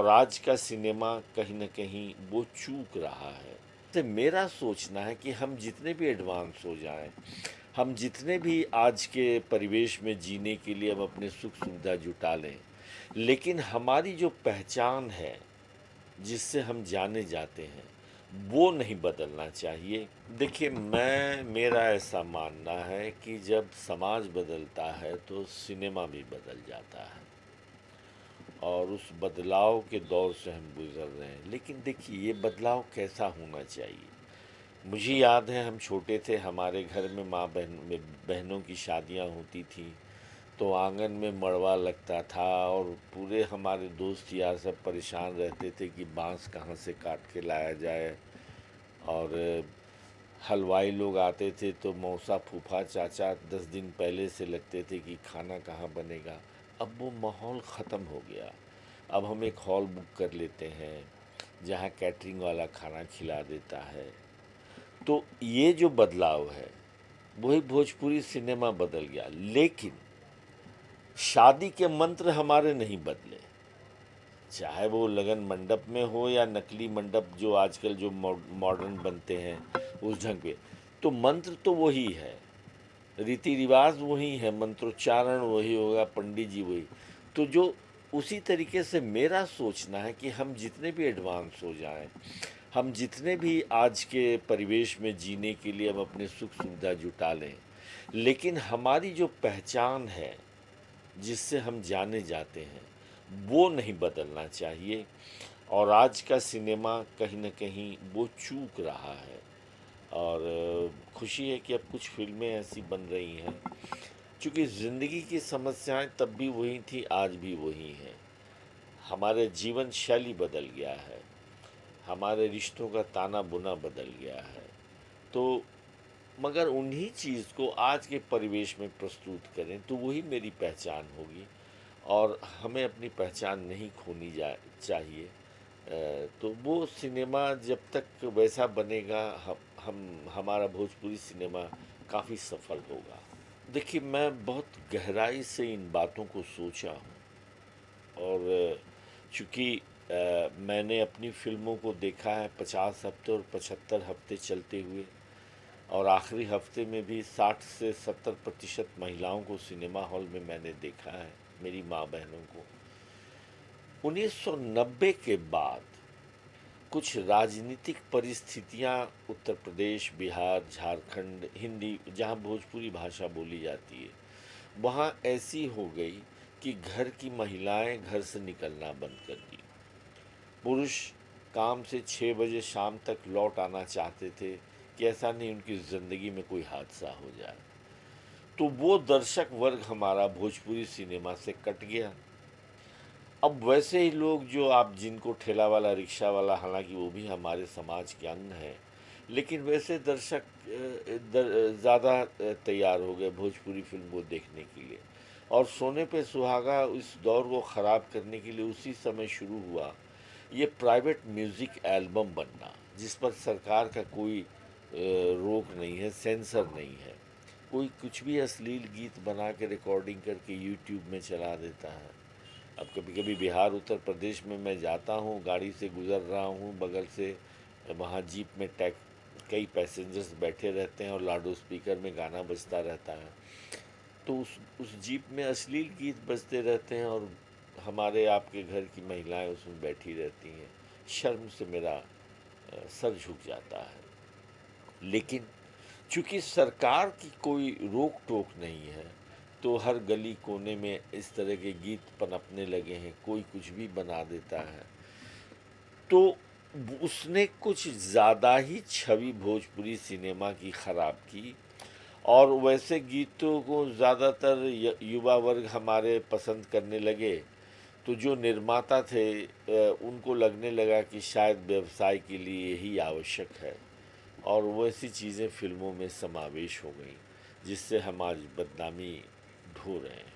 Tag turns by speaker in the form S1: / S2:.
S1: और आज का सिनेमा कहीं न कहीं वो चूक रहा है। तो मेरा सोचना है कि हम जितने भी एडवांस हो जाएँ, हम जितने भी आज के परिवेश में जीने के लिए हम अपने सुख-सुविधा जुटा लें, लेकिन हमारी जो पहचान है, जिससे हम जाने जाते हैं, वो नहीं बदलना चाहिए। देखिए, मेरा ऐसा मानना है कि जब समाज बदलता है, तो सिनेमा भी बदल जाता है और उस बदलाव के दौर से हम गुज़र रहे हैं। लेकिन देखिए, ये बदलाव कैसा होना चाहिए? मुझे याद है हम छोटे थे, हमारे घर में बहनों की शादियाँ होती थीं, तो आंगन में मड़वा लगता था और पूरे हमारे दोस्त यार सब परेशान रहते थे कि बांस कहाँ से काट के लाया जाए। और हलवाई लोग आते थे तो मौसा फूफा चाचा 10 दिन पहले से लगते थे कि खाना कहाँ बनेगा। अब वो माहौल ख़त्म हो गया। अब हम एक हॉल बुक कर लेते हैं जहाँ कैटरिंग वाला खाना खिला देता है। तो ये जो बदलाव है, वही भोजपुरी सिनेमा बदल गया। लेकिन शादी के मंत्र हमारे नहीं बदले, चाहे वो लगन मंडप में हो या नकली मंडप जो आजकल जो मॉडर्न बनते हैं उस ढंग पे। तो मंत्र तो वही है, रीति रिवाज वही है, मंत्रोच्चारण वही होगा, पंडित जी वही। तो जो उसी तरीके से मेरा सोचना है कि हम जितने भी एडवांस हो जाएं, हम जितने भी आज के परिवेश में जीने के लिए हम अपने सुख सुविधा जुटा लें, लेकिन हमारी जो पहचान है, जिससे हम जाने जाते हैं, वो नहीं बदलना चाहिए। और आज का सिनेमा कहीं न कहीं वो चूक रहा है। और खुशी है कि अब कुछ फ़िल्में ऐसी बन रही हैं, चूँकि ज़िंदगी की समस्याएँ तब भी वही थी, आज भी वही हैं। हमारे जीवन शैली बदल गया है, हमारे रिश्तों का ताना-बुना बदल गया है। तो मगर उन्हीं चीज़ को आज के परिवेश में प्रस्तुत करें, तो वही मेरी पहचान होगी और हमें अपनी पहचान नहीं खोनी चाहिए। तो वो सिनेमा जब तक वैसा बनेगा, हमारा भोजपुरी सिनेमा काफ़ी सफल होगा। देखिए, मैं बहुत गहराई से इन बातों को सोचा हूँ और चूँकि मैंने अपनी फ़िल्मों को देखा है 50 हफ़्ते और 75 हफ़्ते चलते हुए, और आखिरी हफ्ते में भी 60 से 70% महिलाओं को सिनेमा हॉल में मैंने देखा है, मेरी माँ बहनों को। 1990 के बाद कुछ राजनीतिक परिस्थितियां उत्तर प्रदेश, बिहार, झारखंड, हिंदी जहां भोजपुरी भाषा बोली जाती है, वहां ऐसी हो गई कि घर की महिलाएं घर से निकलना बंद कर दी। पुरुष काम से 6 बजे शाम तक लौट आना चाहते थे कि ऐसा नहीं उनकी ज़िंदगी में कोई हादसा हो जाए। तो वो दर्शक वर्ग हमारा भोजपुरी सिनेमा से कट गया। अब वैसे ही लोग जो आप जिनको ठेला वाला, रिक्शा वाला, हालांकि वो भी हमारे समाज के अंग हैं, लेकिन वैसे दर्शक ज़्यादा तैयार हो गए भोजपुरी फिल्म को देखने के लिए। और सोने पे सुहागा इस दौर को ख़राब करने के लिए उसी समय शुरू हुआ ये प्राइवेट म्यूज़िक एल्बम बनना, जिस पर सरकार का कोई रोक नहीं है, सेंसर नहीं है। कोई कुछ भी अश्लील गीत बना के रिकॉर्डिंग करके यूट्यूब में चला देता है। अब कभी कभी बिहार, उत्तर प्रदेश में मैं जाता हूँ, गाड़ी से गुज़र रहा हूँ, बगल से वहाँ जीप में कई पैसेंजर्स बैठे रहते हैं और लाउड स्पीकर में गाना बजता रहता है। तो उस जीप में अश्लील गीत बजते रहते हैं और हमारे आपके घर की महिलाएं उसमें बैठी रहती हैं। शर्म से मेरा सर झुक जाता है। लेकिन चूंकि सरकार की कोई रोक टोक नहीं है, तो हर गली कोने में इस तरह के गीत पनपने लगे हैं, कोई कुछ भी बना देता है। तो उसने कुछ ज़्यादा ही छवि भोजपुरी सिनेमा की ख़राब की और वैसे गीतों को ज़्यादातर युवा वर्ग हमारे पसंद करने लगे। तो जो निर्माता थे उनको लगने लगा कि शायद व्यवसाय के लिए यही आवश्यक है, और वैसी चीज़ें फिल्मों में समावेश हो गई, जिससे हम आज बदनामी ढो रहे हैं।